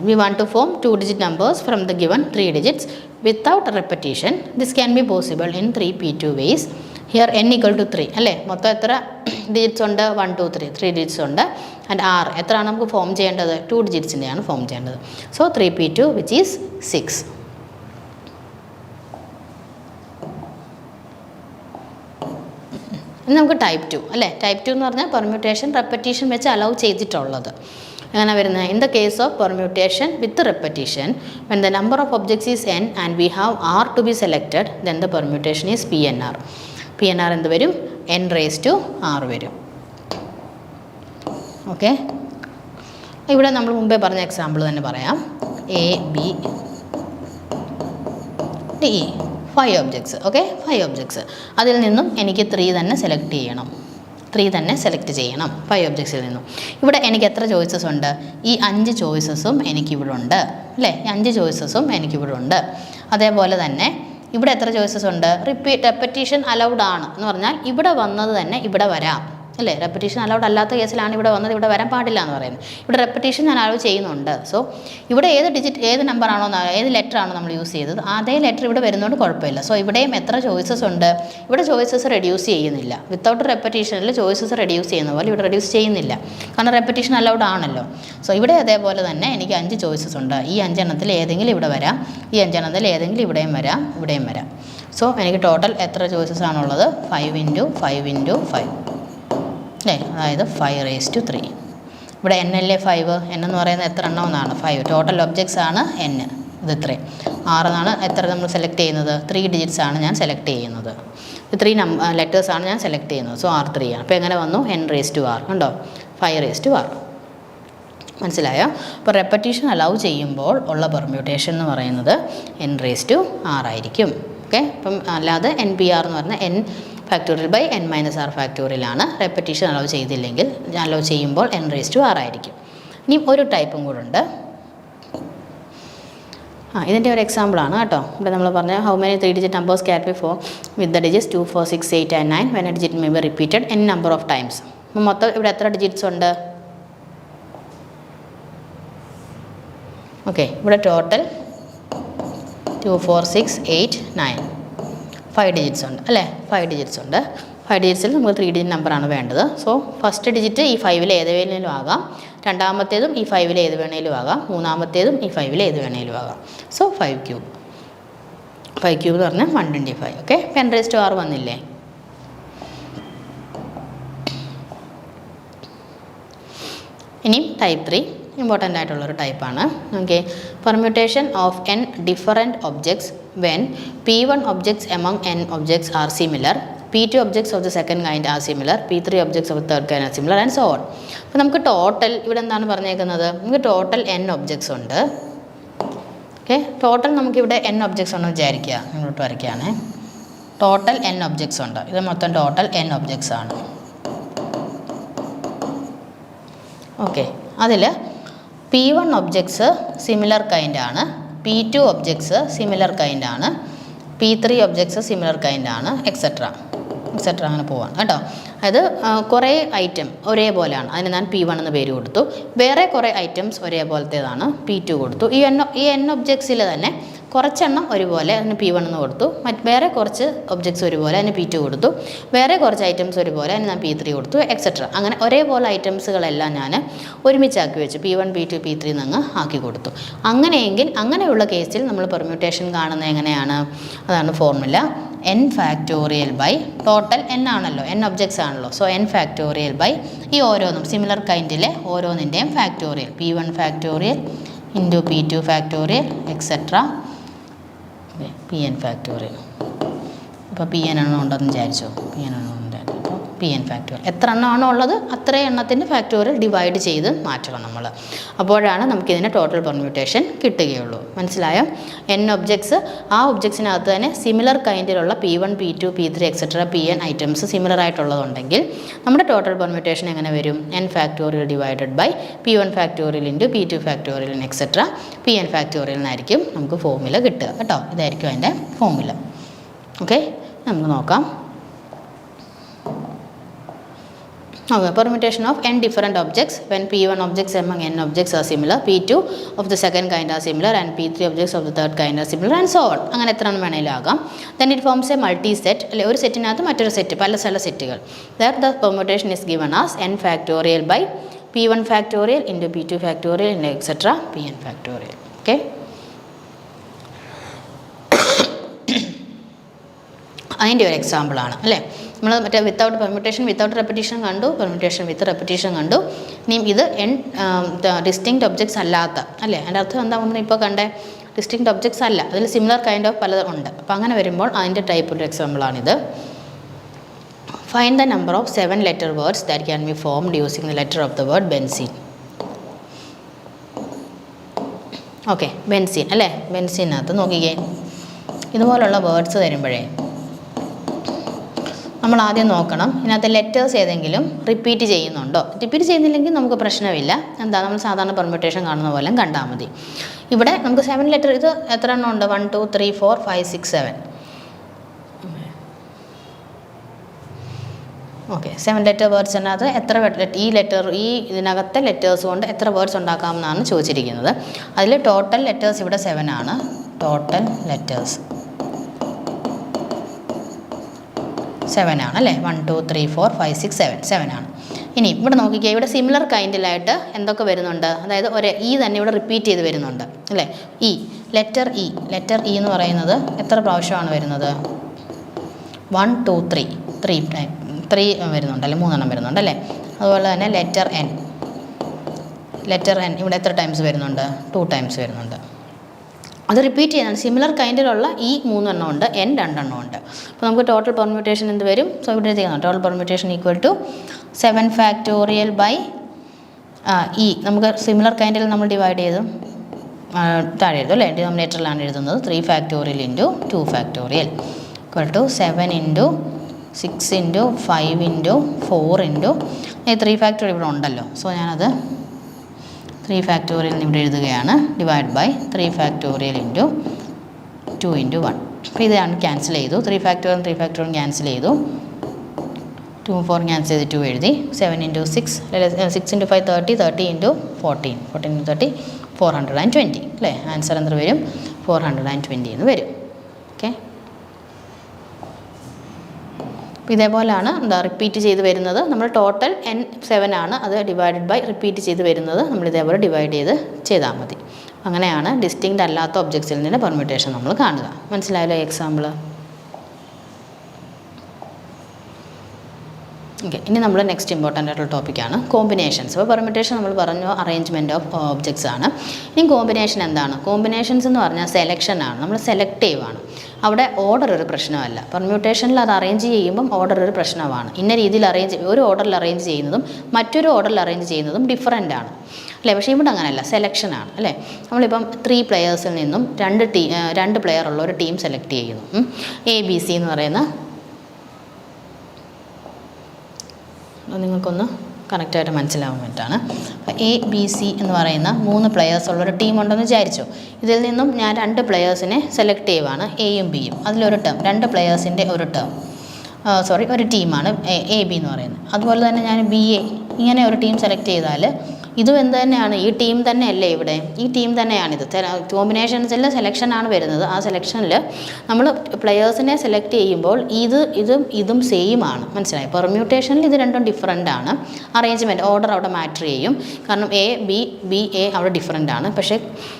we want to form 2-digit numbers from the given 3 digits without repetition. This can be possible in 3p2 ways. Here n equal to 3 അല്ലേ, മൊത്തം എത്ര ഡിജിറ്റ്സ് ഉണ്ട്? 1, 2, 3 ഡിജിറ്റ്സ് ഉണ്ട്. ആൻഡ് r എത്രയാണ് നമുക്ക് ഫോം ചെയ്യേണ്ടത്? 2 ഡിജിറ്റ്സിൻ്റെയാണ് ഫോം ചെയ്യേണ്ടത്. So 3p2 which is 6. ഇനി നമുക്ക് ടൈപ്പ് 2 അല്ലേ. ടൈപ്പ് 2 എന്ന് പറഞ്ഞാൽ പെർമ്യൂട്ടേഷൻ റെപ്പറ്റീഷൻ വെച്ച് അലൗ ചെയ്തിട്ടുള്ളത്. എങ്ങനെ വരുന്നത്? In the case of permutation with repetition when the number of objects is n and we have r to be selected then the permutation is PNR. PNR എന്ത് വരും? n⁻r വരും. Okay, ഇവിടെ നമ്മൾ മുമ്പേ പറഞ്ഞ എക്സാമ്പിൾ തന്നെ പറയാം. ABD 5 objects. Okay, 5 objects. അതിൽ നിന്നും എനിക്ക് 3 തന്നെ സെലക്ട് ചെയ്യണം. 3 തന്നെ സെലക്ട് ചെയ്യണം 5 ഒബ്ജക്ട്സിൽ നിന്നും. ഇവിടെ എനിക്ക് എത്ര ചോയ്സസ് ഉണ്ട്? ഈ 5 ചോയ്സസും എനിക്കിവിടെ ഉണ്ട് അല്ലേ, ഈ 5 ചോയ്സസും എനിക്കിവിടെ ഉണ്ട്. അതേപോലെ തന്നെ ഇവിടെ എത്ര ചോയ്സസ് ഉണ്ട്? റെപ്പറ്റീഷൻ അലൗഡ് ആണ് എന്ന് പറഞ്ഞാൽ ഇവിടെ വന്നത് തന്നെ ഇവിടെ വരാം അല്ലേ. റെപ്പറ്റീഷൻ അലൗഡ് അല്ലാത്ത കേസിലാണ് ഇവിടെ വന്നത് ഇവിടെ വരാൻ പാടില്ല എന്ന് പറയുന്നത്. ഇവിടെ റെപ്പറ്റീഷൻ ഞാൻ അലൗ ചെയ്യുന്നുണ്ട്. സോ ഇവിടെ ഏത് ഡിജിറ്റ് ഏത് നമ്പറാണോ ഏത് ലെറ്റർ ആണോ നമ്മൾ യൂസ് ചെയ്തത് അതേ ലെറ്റർ ഇവിടെ വരുന്നതുകൊണ്ട് കുഴപ്പമില്ല. സോ ഇവിടെയും എത്ര ചോയ്സസ് ഉണ്ട്? ഇവിടെ ചോയ്സസ് റെഡ്യൂസ് ചെയ്യുന്നില്ല. വിത്തൗട്ട് റെപ്പറ്റീഷനിൽ ചോയ്സസ് റെഡ്യൂസ് ചെയ്യുന്ന പോലെ ഇവിടെ റെഡ്യൂസ് ചെയ്യുന്നില്ല, കാരണം റെപ്പറ്റീഷൻ അലൗഡ് ആണല്ലോ. സോ ഇവിടെ അതേപോലെ തന്നെ എനിക്ക് 5 ചോയ്സസ് ഉണ്ട്. ഈ 5 എണ്ണത്തിൽ ഏതെങ്കിലും ഇവിടെ വരാം, ഈ 5 എണ്ണത്തിൽ ഏതെങ്കിലും ഇവിടെയും വരാം, ഇവിടെയും വരാം. സോ എനിക്ക് ടോട്ടൽ എത്ര ചോയ്സസ് ആണുള്ളത്? 5 × 5 × 5 അല്ലേ, അതായത് 5⁻3. ഇവിടെ n അല്ലേ 5, n എന്ന് പറയുന്നത് എത്ര എണ്ണം എന്നാണ്? 5. ടോട്ടൽ ഒബ്ജക്ട്സ് ആണ് n, ഇത് 3. r എന്നാണ് എത്ര നമ്മൾ സെലക്ട് ചെയ്യുന്നത്? 3 ഡിജിറ്റ്സ് ആണ് ഞാൻ സെലക്ട് ചെയ്യുന്നത്. 3 ലെറ്റേഴ്സ് ആണ് ഞാൻ സെലക്ട് ചെയ്യുന്നത്. സോ r 3 ആണ്. അപ്പോൾ എങ്ങനെ വന്നു? n⁻r കണ്ടോ, 5⁻r. മനസ്സിലായോ? അപ്പോൾ റെപ്പറ്റീഷൻ അലൗ ചെയ്യുമ്പോൾ ഉള്ള പെർമ്യൂട്ടേഷൻ എന്ന് പറയുന്നത് n⁻r ആയിരിക്കും. ഓക്കെ, അപ്പം അല്ലാതെ NPR എന്ന് പറഞ്ഞാൽ n ഫാക്ടോറിയൽ ബൈ n⁻r ഫാക്ടോറിയലാണ്. റെപ്പറ്റീഷൻ അലൗ ചെയ്തില്ലെങ്കിൽ അലൗ ചെയ്യുമ്പോൾ n⁻r ആയിരിക്കും. ഇനി ഒരു ടൈപ്പും കൂടെ ഉണ്ട്. ഇതിൻ്റെ ഒരു എക്സാമ്പിളാണ് കേട്ടോ. ഇവിടെ നമ്മൾ പറഞ്ഞ how many 3 digit numbers can be form with the digits 2, 4, 6, 8 and 9 when A digit may be repeated n number of times. അപ്പോൾ മൊത്തം ഇവിടെ എത്ര ഡിജിറ്റ്സ് ഉണ്ട്? ഓക്കെ, ഇവിടെ ടോട്ടൽ 2, 4, 6, 8, 9 5 ഡിജിറ്റ്സ് ഉണ്ട് അല്ലേ. 5 ഡിജിറ്റ്സ് ഉണ്ട്. 5 ഡിജിറ്റ്സിൽ നമുക്ക് 3 ഡിജിറ്റ് നമ്പറാണ് വേണ്ടത്. സോ ഫസ്റ്റ് ഡിജിറ്റ് ഈ 5-ൽ ഏത് വേണേലും ആകാം, രണ്ടാമത്തേതും ഈ 5-ൽ ഏത് വേണേലും ആകാം, മൂന്നാമത്തേതും ഈ 5-ൽ ഏത് വേണേലും ആകാം. സോ 5³ എന്ന് പറഞ്ഞാൽ 125. ഓക്കെ, 10⁻r വന്നില്ലേ? ഇനിയും ടൈപ്പ് 3 ഇമ്പോർട്ടൻ്റ് ആയിട്ടുള്ളൊരു ടൈപ്പാണ്. Okay, permutation of n different objects when p1 objects among n objects are similar, p2 objects of the second kind are similar, p3 objects of the third kind are similar and so on. അപ്പോൾ നമുക്ക് total ഇവിടെ എന്താണ് പറഞ്ഞേക്കുന്നത്? നമുക്ക് total n objects ഉണ്ട്. Okay, total നമുക്കിവിടെ n objects ഉണ്ടെന്ന് വിചാരിക്കുക. ഇങ്ങോട്ട് വരയ്ക്കുകയാണ്. ടോട്ടൽ n ഒബ്ജക്ട്സ് ഉണ്ട്. ഇത് മൊത്തം ടോട്ടൽ n ഒബ്ജക്ട്സ് ആണ്. ഓക്കെ, അതിൽ p1 ഒബ്ജക്ട്സ് സിമിലർ കൈൻഡാണ്, p2 ഒബ്ജക്ട്സ് സിമിലർ കൈൻഡാണ്, p3 ഒബ്ജക്ട്സ് സിമിലർ കൈൻഡാണ്, എക്സെട്ര അങ്ങനെ പോവാണ് കേട്ടോ. അതായത് കുറേ ഐറ്റം ഒരേപോലെയാണ്, അതിന് ഞാൻ p1 എന്ന് പേര് കൊടുത്തു. വേറെ കുറേ ഐറ്റംസ് ഒരേപോലത്തേതാണ്, p2 കൊടുത്തു. ഈ n ഒബ്ജക്ട്സിൽ തന്നെ കുറച്ചെണ്ണം ഒരുപോലെ അതിന് P1 എന്ന് കൊടുത്തു, വേറെ കുറച്ച് ഒബ്ജക്ട്സ് ഒരുപോലെ അതിന് P2 കൊടുത്തു, വേറെ കുറച്ച് ഐറ്റംസ് ഒരുപോലെ അതിന് ഞാൻ P3 കൊടുത്തു, എക്സെട്ര. അങ്ങനെ ഒരേപോലെ ഐറ്റംസുകളെല്ലാം ഞാൻ ഒരുമിച്ചാക്കി വെച്ചു, P1 P2 P3 എന്നങ്ങ് ആക്കി കൊടുത്തു. അങ്ങനെയെങ്കിൽ അങ്ങനെയുള്ള കേസിൽ നമ്മൾ പെർമ്യൂട്ടേഷൻ കാണുന്നത് എങ്ങനെയാണ്? അതാണ് formula n factorial by total n ആണല്ലോ, n ഒബ്ജക്ട്സ് ആണല്ലോ. സോ n ഫാക്ടോറിയൽ ബൈ ഈ ഓരോന്നും സിമിലർ കൈൻഡിലെ ഓരോന്നിൻ്റെയും factorial, P1 factorial into P2 factorial etcetera Pn factorial. അപ്പോൾ Pn എണ്ണം ഉണ്ടെന്ന് വിചാരിച്ചോ, Pn എണ്ണം ഉണ്ടായിരുന്നു. അപ്പോൾ Pn ഫാക്ടോറിയൽ എത്ര എണ്ണമാണോ ഉള്ളത് അത്രയും എണ്ണത്തിൻ്റെ ഫാക്ടോറിയൽ ഡിവൈഡ് ചെയ്ത് മാറ്റണം നമ്മൾ. അപ്പോഴാണ് നമുക്കിതിൻ്റെ ടോട്ടൽ പെർമ്യൂട്ടേഷൻ കിട്ടുകയുള്ളൂ. മനസ്സിലായോ? n ഒബ്ജക്ട്സ്, ആ ഒബ്ജക്ട്സിനകത്ത് തന്നെ സിമിലർ കൈൻഡിലുള്ള P1 P2 P3 etcetera Pn items similar ആയിട്ടുള്ളതുണ്ടെങ്കിൽ നമ്മുടെ ടോട്ടൽ പെർമ്യൂട്ടേഷൻ എങ്ങനെ വരും? n factorial divided by P1 factorial into P2 factorial etcetera Pn factorial എന്നായിരിക്കും നമുക്ക് ഫോർമുല കിട്ടുക കേട്ടോ. ഇതായിരിക്കും അതിൻ്റെ ഫോർമുല. ഓക്കെ, നമുക്ക് നോക്കാം. Okay, permutation of n different objects when P1 objects among n objects are similar, P2 of the second kind are similar and P3 objects of the third kind are similar and so on. അങ്ങനെ എത്ര എണ്ണം വേണമെങ്കിലും ആകാം. Then it forms a multi set, അല്ലെ ഒരു സെറ്റിനകത്ത് മറ്റൊരു set, പല സെറ്റുകൾ. That the permutation is given as n factorial by P1 factorial into P2 factorial and etc. Pn factorial. Okay. അതിൻ്റെ ഒരു എക്സാമ്പിളാണ് അല്ലേ. നമ്മൾ മറ്റേ വിത്തൗട്ട് പെർമ്യൂട്ടേഷൻ വിത്തൗട്ട് റെപ്പിറ്റീഷൻ കണ്ടു, പെർമ്യൂട്ടേഷൻ വിത്ത് റെപ്പിറ്റീഷൻ കണ്ടു. ഇനിയും ഇത് ഡിസ്റ്റിങ്ക്റ്റ് ഒബ്ജക്ട്സ് അല്ലാത്ത അല്ലേ, അതിൻ്റെ അർത്ഥം എന്താ? നമ്മൾ ഇപ്പോൾ കണ്ടേ ഡിസ്റ്റിങ്ക്റ്റ് ഒബ്ജക്ട്സ് അല്ല, അതിൽ സിമിലർ കൈൻഡ് ഓഫ് പലതും ഉണ്ട്. അപ്പോൾ അങ്ങനെ വരുമ്പോൾ അതിൻ്റെ ടൈപ്പ് ഒരു എക്സാമ്പിളാണിത്. Find the number of 7 letter words that can be formed using the letter of the word benzene. Okay, benzene അല്ലേ. ബെൻസീനകത്ത് നോക്കിക്കേ, ഇതുപോലുള്ള വേർഡ്സ് തരുമ്പോഴേ നമ്മൾ ആദ്യം നോക്കണം ഇതിനകത്ത് ലെറ്റേഴ്സ് ഏതെങ്കിലും റിപ്പീറ്റ് ചെയ്യുന്നുണ്ടോ. റിപ്പീറ്റ് ചെയ്യുന്നില്ലെങ്കിൽ നമുക്ക് പ്രശ്നമില്ല, എന്താ നമ്മൾ സാധാരണ പെർമ്യൂട്ടേഷൻ കാണുന്ന പോലെ കണ്ടാൽ മതി. ഇവിടെ നമുക്ക് 7 ലെറ്റർ, ഇത് എത്ര എണ്ണം ഉണ്ട്? 1 2 3 4 5 6 7. ഓക്കെ, 7 letter വേർഡ്സിനകത്ത് എത്ര ഈ ഇതിനകത്തെ ലെറ്റേഴ്സ് കൊണ്ട് എത്ര വേർഡ്സ് ഉണ്ടാക്കാമെന്നാണ് ചോദിച്ചിരിക്കുന്നത്. അതിൽ ടോട്ടൽ ലെറ്റേഴ്സ് ഇവിടെ 7 ആണ്. ടോട്ടൽ ലെറ്റേഴ്സ് 7 ആണ് അല്ലേ. 1 2 3 4 5 6 7 ആണ്. ഇനി ഇവിടെ നോക്കിക്കുക, ഇവിടെ സിമിലർ കൈൻഡിലായിട്ട് എന്തൊക്കെ വരുന്നുണ്ട്? അതായത് ഒരു ഇ തന്നെ ഇവിടെ റിപ്പീറ്റ് ചെയ്ത് വരുന്നുണ്ട് അല്ലേ. ലെറ്റർ ഇ എന്ന് പറയുന്നത് എത്ര പ്രാവശ്യമാണ് വരുന്നത്? 1 2 3 വരുന്നുണ്ട് അല്ലേ, 3 എണ്ണം വരുന്നുണ്ട് അല്ലേ. അതുപോലെ തന്നെ ലെറ്റർ എൻ ഇവിടെ എത്ര ടൈംസ് വരുന്നുണ്ട്? 2 ടൈംസ് വരുന്നുണ്ട്. അത് റിപ്പീറ്റ് ചെയ്യുന്നതാണ്. സിമിലർ കൈൻഡിലുള്ള ഈ 3 എണ്ണം ഉണ്ട്, n 2 എണ്ണം ഉണ്ട്. അപ്പോൾ നമുക്ക് ടോട്ടൽ പെർമ്യൂട്ടേഷൻ എന്ത് വരും? സോ ഇവിടെ ചെയ്യുന്നത് total permutation equal to 7 factorial by നമുക്ക് സിമിലർ കൈൻഡിൽ നമ്മൾ ഡിവൈഡ് ചെയ്തു താഴെ എഴുതും അല്ലേ, ഡിനോമിനേറ്ററിലാണ് എഴുതുന്നത്. 3 factorial into 2 factorial equal to 7 into 6 into 5 into 4 into 3 factorial ഇവിടെ ഉണ്ടല്ലോ. സോ ഞാനത് 3 ഫാക്ടോറിയൽ ഇവിടെ എഴുതുകയാണ്. Divide by 3 factorial into 2 into 1. അപ്പോൾ ഇതാണ് ക്യാൻസൽ ചെയ്തു. 3 ഫാക്ടോറിയൽ ക്യാൻസൽ ചെയ്തു. 2 4 ക്യാൻസൽ ചെയ്ത് 2 എഴുതി. 7 ഇൻറ്റു 6 ഇൻറ്റു 5 30 ഇൻറ്റു 14 ഇൻറ്റു 30 420 അല്ലേ. ആൻസർ എന്ത് വരും? 420 എന്ന് വരും. ഓക്കെ, അപ്പോൾ ഇതേപോലെയാണ് റിപ്പീറ്റ് ചെയ്ത് വരുന്നത്. നമ്മൾ ടോട്ടൽ n 7 ആണ്, അത് ഡിവൈഡഡ് ബൈ റിപ്പീറ്റ് ചെയ്ത് വരുന്നത് നമ്മൾ ഇതേപോലെ ഡിവൈഡ് ചെയ്താൽ മതി. അങ്ങനെയാണ് ഡിസ്റ്റിങ്ക്റ്റ് അല്ലാത്ത ഒബ്ജക്ട്സിൽ നിന്ന് പെർമ്യൂട്ടേഷൻ നമ്മൾ കാണുക. മനസ്സിലായല്ലോ എക്സാമ്പിൾ? ഓക്കെ, ഇനി നമ്മൾ നെക്സ്റ്റ് ഇമ്പോർട്ടൻ്റ് ആയിട്ടുള്ള ടോപ്പിക്കാണ് കോമ്പിനേഷൻസ്. അപ്പോൾ പെർമ്യൂട്ടേഷൻ നമ്മൾ പറഞ്ഞു അറേഞ്ച്മെൻറ്റ് ഓഫ് ഒബ്ജക്ട്സ് ആണ്. ഇനി കോമ്പിനേഷൻ എന്താണ്? കോമ്പിനേഷൻസ് എന്ന് പറഞ്ഞാൽ സെലക്ഷൻ ആണ്, നമ്മൾ സെലക്റ്റീവ് ആണ്. അവിടെ ഓർഡർ ഒരു പ്രശ്നമല്ല. പെർമ്യൂട്ടേഷനിൽ അത് അറേഞ്ച് ചെയ്യുമ്പം ഓർഡർ ഒരു പ്രശ്നമാണ്. ഇന്ന രീതിയിൽ ഒരു ഓർഡറിൽ അറേഞ്ച് ചെയ്യുന്നതും മറ്റൊരു ഓർഡറിൽ അറേഞ്ച് ചെയ്യുന്നതും ഡിഫറൻ്റ് ആണ് അല്ലേ. പക്ഷേ ഇവിടെ അങ്ങനെയല്ല, സെലക്ഷനാണ് അല്ലേ. നമ്മളിപ്പം 3 പ്ലെയേഴ്സിൽ നിന്നും 2 പ്ലെയർ ഉള്ള ഒരു ടീം സെലക്ട് ചെയ്യുന്നു. ABC എന്ന് പറയുന്ന, നിങ്ങൾക്കൊന്ന് കറക്റ്റായിട്ട് മനസ്സിലാവാൻ വേണ്ടിയിട്ടാണ്. ABC എന്ന് പറയുന്ന 3 പ്ലെയേഴ്സ് ഉള്ളൊരു ടീമുണ്ടെന്ന് വിചാരിച്ചു. ഇതിൽ നിന്നും ഞാൻ 2 പ്ലെയേഴ്സിനെ സെലക്ട് ചെയ്യുവാണ്, എയും ബിയും. അതിലൊരു ടേം, 2 പ്ലെയേഴ്സിൻ്റെ ഒരു ടീമാണ് AB എന്ന് പറയുന്നത്. അതുപോലെ തന്നെ ഞാൻ BA ഇങ്ങനെ ഒരു ടീം സെലക്ട് ചെയ്താൽ ഇതും എന്ത് തന്നെയാണ്, ഈ ടീം തന്നെയല്ലേ ഇവിടെ, ഈ ടീം തന്നെയാണിത്. കോമ്പിനേഷൻസിൽ സെലക്ഷനാണ് വരുന്നത്. ആ സെലക്ഷനിൽ നമ്മൾ പ്ലെയേഴ്സിനെ സെലക്ട് ചെയ്യുമ്പോൾ ഇതും സെയിം ആണ്. മനസ്സിലായി? പെർമ്യൂട്ടേഷനിൽ ഇത് രണ്ടും ഡിഫറൻ്റ് ആണ്. അറേഞ്ച്മെൻറ്റ് ഓർഡർ അവിടെ മാറ്റർ ചെയ്യും. കാരണം എ ബി എ അവിടെ ഡിഫറൻ്റ് ആണ്. പക്ഷേ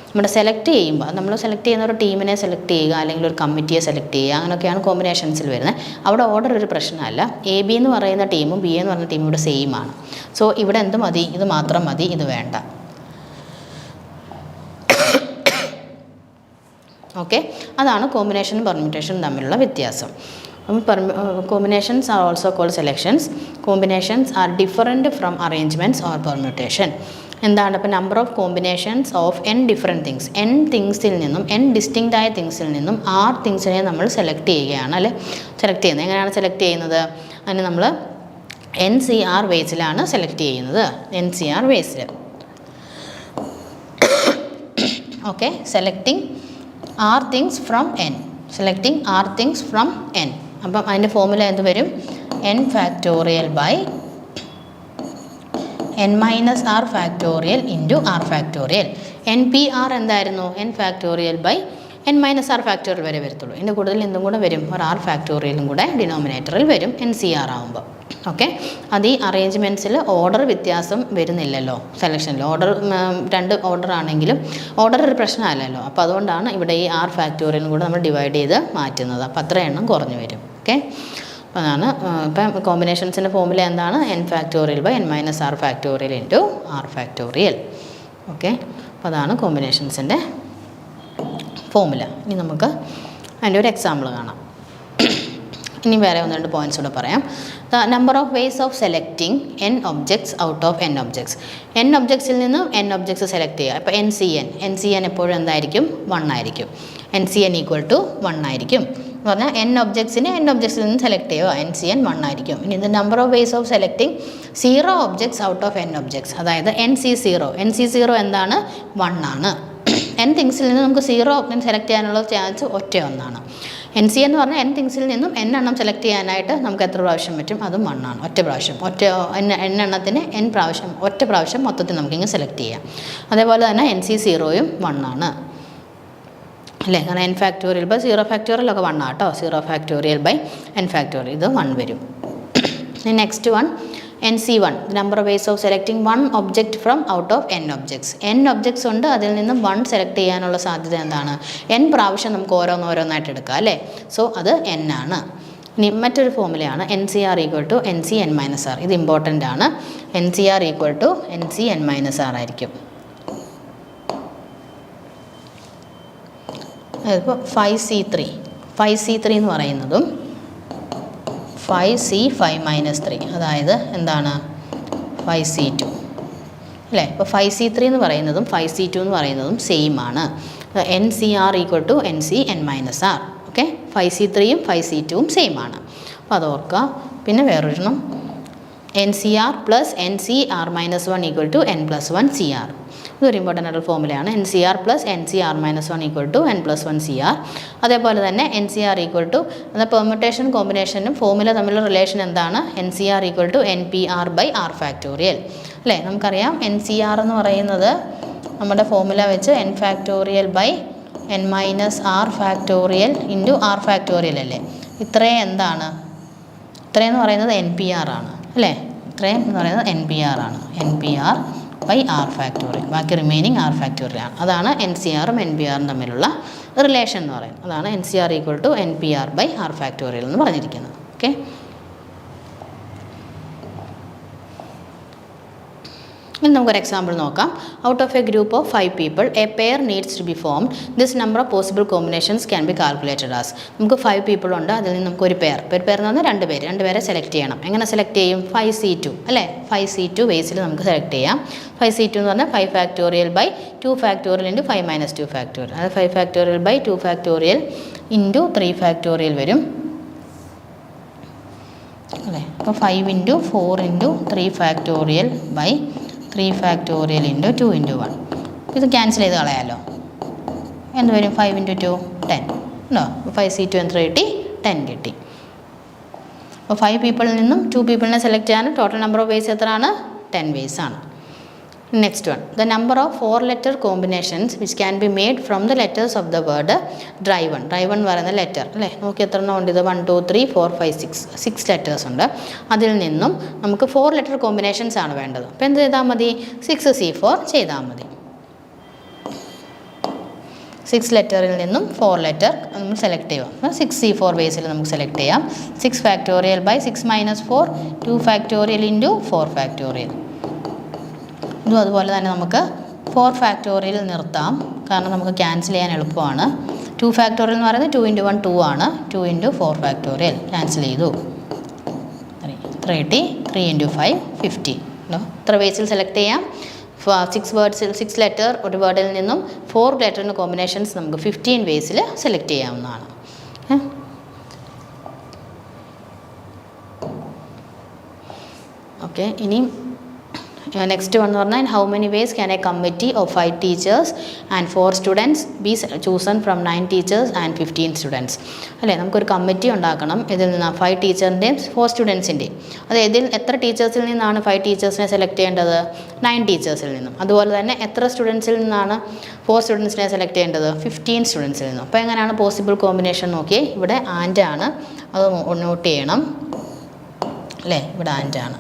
നമ്മുടെ സെലക്ട് ചെയ്യുമ്പോൾ നമ്മൾ സെലക്ട് ചെയ്യുന്ന ഒരു ടീമിനെ സെലക്ട് ചെയ്യുക അല്ലെങ്കിൽ ഒരു കമ്മിറ്റിയെ സെലക്ട് ചെയ്യുക, അങ്ങനെയൊക്കെയാണ് കോമ്പിനേഷൻസിൽ വരുന്നത്. അവിടെ ഓർഡർ ഒരു പ്രശ്നമല്ല. എ ബി എന്ന് പറയുന്ന ടീമും ബി എന്ന് പറയുന്ന ടീമും ഇവിടെ സെയിം ആണ്. സോ ഇവിടെ എന്ത് മതി, ഇത് മാത്രം മതി, ഇത് വേണ്ട. ഓക്കെ, അതാണ് കോമ്പിനേഷനും പെർമ്യൂട്ടേഷനും തമ്മിലുള്ള വ്യത്യാസം. Combinations are also called selections. Combinations are different from arrangements or permutation. എന്താണ്? അപ്പോൾ number of combinations of n different things, n തിങ്സിൽ നിന്നും n ഡിസ്റ്റിങ്ക്റ്റ് ആയ തിങ്സിൽ നിന്നും r തിങ്സിനെ നമ്മൾ സെലക്ട് ചെയ്യുകയാണ്, അല്ലെ? സെലക്ട് ചെയ്യുന്നത് എങ്ങനെയാണ് സെലക്ട് ചെയ്യുന്നത്? അതിന് നമ്മൾ NCR വേസിലാണ് സെലക്ട് ചെയ്യുന്നത്. NCR വേസിൽ. Okay, selecting r things from n. Selecting r things from n. അപ്പം അതിൻ്റെ ഫോർമുല എന്ത് വരും? n factorial by n minus R factorial into R factorial. NPR എന്തായിരുന്നു? n factorial by n minus R factorial വരെ വരത്തുള്ളൂ. ഇതിൻ്റെ കൂടുതൽ എന്തും കൂടെ വരും, ഒരു ആർ ഫാക്ടോറിയലും കൂടെ ഡിനോമിനേറ്ററിൽ വരും NCR ആകുമ്പോൾ. ഓക്കെ, അത് ഈ അറേഞ്ച്മെൻറ്റ്സിൽ ഓർഡർ വ്യത്യാസം വരുന്നില്ലല്ലോ. സെലക്ഷനിൽ ഓർഡർ രണ്ട് ഓർഡർ ആണെങ്കിലും ഓർഡർ ഒരു പ്രശ്നമല്ലല്ലോ. അപ്പോൾ അതുകൊണ്ടാണ് ഇവിടെ ഈ ആർ ഫാക്ടോറിയലും കൂടെ നമ്മൾ ഡിവൈഡ് ചെയ്ത് മാറ്റുന്നത്. അപ്പോൾ അത്ര എണ്ണം കുറഞ്ഞു വരും. ഓക്കെ, അതാണ് ഇപ്പം കോമ്പിനേഷൻസിൻ്റെ ഫോർമുല എന്താണ്? n factorial by n minus R factorial into R factorial. Okay, അപ്പോൾ അതാണ് കോമ്പിനേഷൻസിൻ്റെ ഫോർമുല. ഇനി നമുക്ക് അതിൻ്റെ ഒരു എക്സാമ്പിൾ കാണാം. ഇനി വേറെ ഒന്ന് രണ്ട് പോയിൻറ്റ്സ് കൂടെ പറയാം. The number of ways of selecting n objects out of n objects. n ഒബ്ജക്ട്സിൽ നിന്നും n ഒബ്ജക്ട്സ് സെലക്ട് ചെയ്യുക. അപ്പോൾ NCN എപ്പോഴും എന്തായിരിക്കും? 1 ആയിരിക്കും. NCN ഈക്വൽ ടു 1 ആയിരിക്കും എന്ന് പറഞ്ഞാൽ n ഒബ്ജക്ട്സിനെ n ഒബ്ജക്ട്സിൽ നിന്ന് സെലക്ട് ചെയ്യുക. NCN 1 ആയിരിക്കും. ഇനി ഇത് number of ways of selecting 0 objects out of n objects, അതായത് NC0 എന്താണ്? 1 ആണ്. n തിങ്സിൽ നിന്ന് നമുക്ക് 0 സെലക്ട് ചെയ്യാനുള്ള ചാൻസ് ഒറ്റ ഒന്നാണ്. NC എന്ന് പറഞ്ഞാൽ n തിങ്സിൽ നിന്നും n എണ്ണം സെലക്ട് ചെയ്യാനായിട്ട് നമുക്ക് എത്ര പ്രാവശ്യം പറ്റും? അതും 1 ആണ്. ഒറ്റ പ്രാവശ്യം, n എണ്ണത്തിന് ഒറ്റ പ്രാവശ്യം മൊത്തത്തിൽ നമുക്കിങ്ങനെ സെലക്ട് ചെയ്യാം. അതേപോലെ തന്നെ NC0യും 1 ആണ്, അല്ലേ? കാരണം n ഫാക്ടോറിയൽ ബൈ 0 ഫാക്ടോറിയൽ ഒക്കെ 1 ആട്ടോ. 0 ഫാക്ടോറിയൽ ബൈ n ഫാക്ടോറിയൽ, ഇത് 1 വരും. Next one NC1, number of ways of selecting 1 object from out of n objects. n objects ഉണ്ട്, അതിൽ നിന്നും 1 സെലക്ട് ചെയ്യാനുള്ള സാധ്യത എന്താണ്? n പ്രാവശ്യം നമുക്ക് ഓരോന്നായിട്ട് എടുക്കാം, അല്ലേ? സോ അത് n ആണ്. ഇനി മറ്റൊരു ഫോർമുലയാണ് NCR equal to NCN minus R. ഇത് ഇമ്പോർട്ടൻ്റ് ആണ്. NCR equal to NCN minus R ആയിരിക്കും. അതിപ്പോൾ 5C3 എന്ന് പറയുന്നതും 5C5-3, അതായത് എന്താണ്? 5C2, അല്ലേ? ഇപ്പോൾ 5C3 എന്ന് പറയുന്നതും 5C2 എന്ന് പറയുന്നതും സെയിം ആണ്. NCR equal to NCN minus R. Okay, 5C3യും 5C2വും സെയിം ആണ്. അപ്പോൾ അത് ഓർക്കുക. പിന്നെ വേറൊരെണ്ണം NCR plus NCR-1 equal to n+1CR. ഇതൊരു ഇമ്പോർട്ടൻ്റ് ആയിട്ടുള്ള ഫോർമുലയാണ്. NCR plus NCR-1 equal to n+1CR. അതേപോലെ തന്നെ NCR ഈക്വൽ ടു പെർമ്യൂട്ടേഷൻ കോമ്പിനേഷനും ഫോർമുല തമ്മിലുള്ള റിലേഷൻ എന്താണ്? NCR equal to NPR by R factorial, അല്ലേ? നമുക്കറിയാം NCR എന്ന് പറയുന്നത് നമ്മുടെ ഫോർമുല വെച്ച് n factorial by n minus R factorial into R factorial, അല്ലേ? ഇത്രയും എന്താണ്? ഇത്രയെന്ന് പറയുന്നത് NPR ആണ്, അല്ലേ? ഇത്രയും എന്ന് പറയുന്നത് NPR ആണ്. NPR ബൈ ആർ ഫാക്ടോറിയൽ, ബാക്കി റിമൈനിങ് ആർ ഫാക്ടോറിയൽ ആണ്. അതാണ് NCRും NPRും തമ്മിലുള്ള റിലേഷൻ എന്ന് പറയുന്നത്. അതാണ് NCR equal to NPR by R factorial എന്ന് പറഞ്ഞിരിക്കുന്നത്. ഓക്കെ, ഇനി നമുക്കൊരു എക്സാമ്പിൾ നോക്കാം. Out of a group of 5 people a pair needs to be formed. This number of possible combinations can be calculated as. നമുക്ക് 5 people ഉണ്ട്, അതിൽ നിന്ന് നമുക്ക് ഒരു പെയർ എന്ന് പറഞ്ഞാൽ രണ്ടുപേരെ സെലക്ട് ചെയ്യണം. എങ്ങനെ സെലക്ട് ചെയ്യും? 5C2, അല്ലേ? 5C2 ബേസിൽ നമുക്ക് സെലക്ട് ചെയ്യാം. 5C2 എന്ന് പറഞ്ഞാൽ 5 factorial by 2 factorial into 5 minus 2 factorial, അത് 5 factorial by 2 factorial into 3 factorial വരും, അല്ലേ? അപ്പോൾ 5 into 4 into 3 factorial by 3 factorial into 2 into 1. ഇത് ക്യാൻസൽ ചെയ്ത് കളയാമല്ലോ. എന്ത് വരും? 5 ഇൻറ്റു 2 10 ഉണ്ടോ? 5C2 എത്ര കിട്ടി? 10 കിട്ടി. അപ്പോൾ 5 പീപ്പിളിൽ നിന്നും 2 പീപ്പിളിനെ സെലക്ട് ചെയ്യാൻ ടോട്ടൽ നമ്പർ ഓഫ് വേസ് എത്രയാണ്? 10 വേസ് ആണ്. Next one, the number of 4-letter combinations which can be made from the letters of the word driven. Driven പറയുന്ന ലെറ്റർ അല്ലേ, നോക്കി എത്ര എണ്ണം ഉണ്ട്? ഇത് 1 2 3 4 5 6 ലെറ്റേഴ്സ് ഉണ്ട്. അതിൽ നിന്നും നമുക്ക് 4-letter കോമ്പിനേഷൻസ് ആണ് വേണ്ടത്. അപ്പോൾ എന്ത് ചെയ്താൽ മതി? 6C4 ചെയ്താൽ മതി. 6 ലെറ്ററിൽ നിന്നും 4 ലെറ്റർ നമ്മൾ സെലക്ട് ചെയ്യാം. 6C4 ബേസിൽ നമുക്ക് സെലക്ട് ചെയ്യാം. 6 factorial by 6 minus 4 2 factorial into 4 factorial. ഇതും അതുപോലെ തന്നെ നമുക്ക് 4 ഫാക്ടോറിയൽ നിർത്താം, കാരണം നമുക്ക് ക്യാൻസൽ ചെയ്യാൻ എളുപ്പമാണ്. 2 ഫാക്ടോറിയൽ എന്ന് പറയുന്നത് 2 × 1 2 ആണ്. 2 × 4 ഫാക്ടോറിയൽ ക്യാൻസൽ ചെയ്തു. 30 3 × 5 50. ഇത്ര ബേസിൽ സെലക്ട് ചെയ്യാം. 6 വേർഡ്സിൽ 6 ലെറ്റർ ഒരു വേർഡിൽ നിന്നും 4 ലെറ്ററിൻ്റെ കോമ്പിനേഷൻസ് നമുക്ക് 15 വേസിൽ സെലക്ട് ചെയ്യാവുന്നതാണ്. ഓക്കെ, ഇനി നെക്സ്റ്റ് വൺ എന്ന് പറഞ്ഞാൽ in how many ways can a committee of 5 teachers and 4 students be chosen from 9 teachers and 15 students? അല്ലേ, നമുക്കൊരു കമ്മിറ്റി ഉണ്ടാക്കണം. ഇതിൽ നിന്ന് 5 ടീച്ചറിൻ്റെയും 4 സ്റ്റുഡൻസിൻ്റെയും. അത് ഇതിൽ എത്ര ടീച്ചേഴ്സിൽ നിന്നാണ് 5 ടീച്ചേഴ്സിനെ സെലക്ട് ചെയ്യേണ്ടത്? 9 ടീച്ചേഴ്സിൽ നിന്നും. അതുപോലെ തന്നെ എത്ര സ്റ്റുഡൻസിൽ നിന്നാണ് 4 സ്റ്റുഡൻസിനെ സെലക്ട് ചെയ്യേണ്ടത്? 15 സ്റ്റുഡൻസിൽ നിന്നും. അപ്പോൾ എങ്ങനെയാണ് പോസിബിൾ കോമ്പിനേഷൻ നോക്കി, ഇവിടെ ആൻഡ് ആണ്, അത് നോട്ട് ചെയ്യണം അല്ലേ, ഇവിടെ ആൻഡ് ആണ്.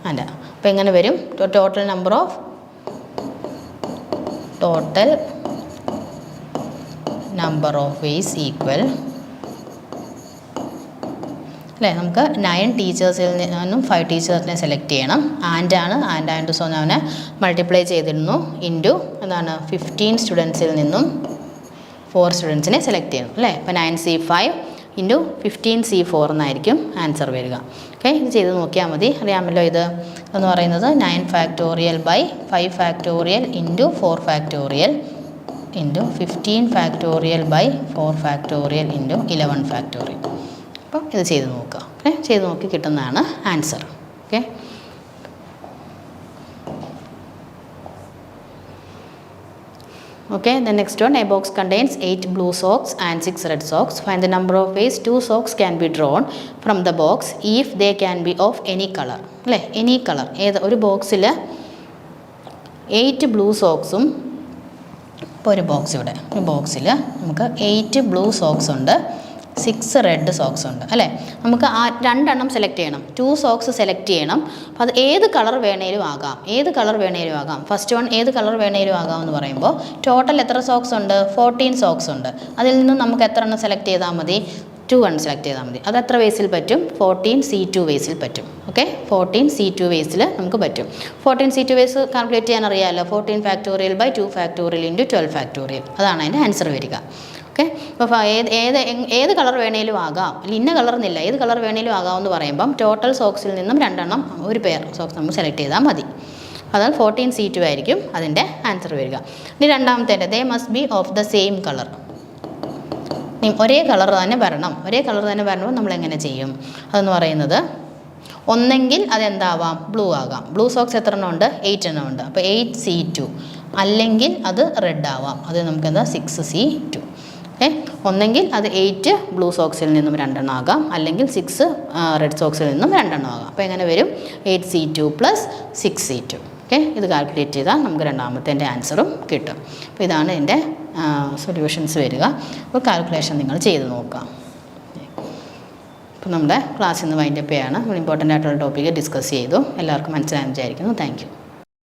ആൻഡ് അപ്പോൾ എങ്ങനെ വരും? Total number of ways equal അല്ലേ, നമുക്ക് 9 ടീച്ചേഴ്സിൽ നിന്നും 5 ടീച്ചേഴ്സിനെ സെലക്ട് ചെയ്യണം. ആൻഡ് ആണ്. സോ ഞാൻ മൾട്ടിപ്ലൈ ചെയ്തിരുന്നു ഇൻറ്റു എന്താണ് 15 സ്റ്റുഡൻസിൽ നിന്നും 4 സ്റ്റുഡൻസിനെ സെലക്ട് ചെയ്യണം അല്ലേ. അപ്പോൾ 9C5 ഇൻറ്റു 15C4 എന്നായിരിക്കും ആൻസർ വരിക. ഓക്കെ, ഇത് ചെയ്ത് നോക്കിയാൽ മതി. അറിയാമല്ലോ, ഇത് എന്ന് പറയുന്നത് 9 factorial by 5 factorial into 4 factorial into 15 factorial by 4 factorial into 11 factorial. അപ്പം ഇത് ചെയ്ത് നോക്കുക. ഓക്കെ, ചെയ്ത് നോക്കി കിട്ടുന്നതാണ് answer. Okay, Okay, the next one, a box contains 8 blue socks and 6 red socks. Find the number of ways 2 socks can be drawn from the box if they can be of any color. അല്ലേ, any colour. ഒരു ബോക്സിൽ 8 blue സോക്സും, ഇപ്പോൾ ഒരു ബോക്സിൽ നമുക്ക് 8 blue socks ഉണ്ട്, 6 red socks ഉണ്ട് അല്ലേ. നമുക്ക് ആ 2 എണ്ണം സെലക്ട് ചെയ്യണം. 2 സോക്സ് സെലക്ട് ചെയ്യണം. അപ്പോൾ അത് ഏത് കളർ വേണേലും ആകാം. ഫസ്റ്റ് വൺ ഏത് കളർ വേണേലും ആകാം എന്ന് പറയുമ്പോൾ ടോട്ടൽ എത്ര സോക്സ് ഉണ്ട്? 14 സോക്സ് ഉണ്ട്. അതിൽ നിന്ന് നമുക്ക് എത്ര എണ്ണം സെലക്ട് ചെയ്താൽ മതി? 2 എണ്ണം സെലക്ട് ചെയ്താൽ മതി. അത് എത്ര വേസിൽ പറ്റും? 14C2 വേസിൽ പറ്റും. ഓക്കെ, 14C2 വേസിൽ നമുക്ക് പറ്റും. 14C2 വേസ് കാൽക്കുലേറ്റ് ചെയ്യാൻ അറിയാമല്ലോ. 14 factorial by 2 factorial into 12 factorial. അതാണ് അതിൻ്റെ ആൻസർ വരിക. ഓക്കെ, അപ്പോൾ ഏത് കളർ വേണേലും ആകാം, ഇന്ന കളർ എന്നില്ല, ഏത് കളർ വേണേലും ആകാമെന്ന് പറയുമ്പം ടോട്ടൽ സോക്സിൽ നിന്നും 2 എണ്ണം ഒരു പെയർ സോക്സ് നമുക്ക് സെലക്ട് ചെയ്താൽ മതി. അതായത് 14C2 ആയിരിക്കും അതിൻ്റെ ആൻസർ വരിക. ഇനി രണ്ടാമത്തെ, they must be of the same colour. ഒരേ കളർ തന്നെ വരണം. വരുമ്പോൾ നമ്മൾ എങ്ങനെ ചെയ്യും? അതെന്ന് പറയുന്നത് ഒന്നെങ്കിൽ അതെന്താവാം? ബ്ലൂ ആകാം. ബ്ലൂ സോക്സ് എത്ര എണ്ണം ഉണ്ട്? 8 എണ്ണം ഉണ്ട്. അപ്പോൾ 8C2. അല്ലെങ്കിൽ അത് റെഡ് ആവാം. അത് നമുക്ക് എന്താ 6C2. ഒന്നെങ്കിൽ അത് 8 ബ്ലൂ സോക്സിൽ നിന്നും 2 എണ്ണം ആകാം, അല്ലെങ്കിൽ 6 റെഡ് സോക്സിൽ നിന്നും 2 എണ്ണം ആകാം. അപ്പോൾ എങ്ങനെ വരും? 8C2 + 6C2. ഓക്കെ, ഇത് കാൽക്കുലേറ്റ് ചെയ്താൽ നമുക്ക് രണ്ടാമത്തെ ആൻസറും കിട്ടും. അപ്പോൾ ഇതാണ് ഇതിൻ്റെ സൊല്യൂഷൻസ് വരിക. അപ്പോൾ കാൽക്കുലേഷൻ നിങ്ങൾ ചെയ്ത് നോക്കാം. അപ്പോൾ നമ്മുടെ ക്ലാസ്സിൽ നിന്ന് വൈൻഡപ്പ് ചെയ്യാണ്. ഇമ്പോർട്ടൻ്റ് ആയിട്ടുള്ള ടോപ്പിക്ക് ഡിസ്കസ് ചെയ്തു. എല്ലാവർക്കും മനസ്സിലായെന്ന് വിചാരിക്കുന്നു. Thank you.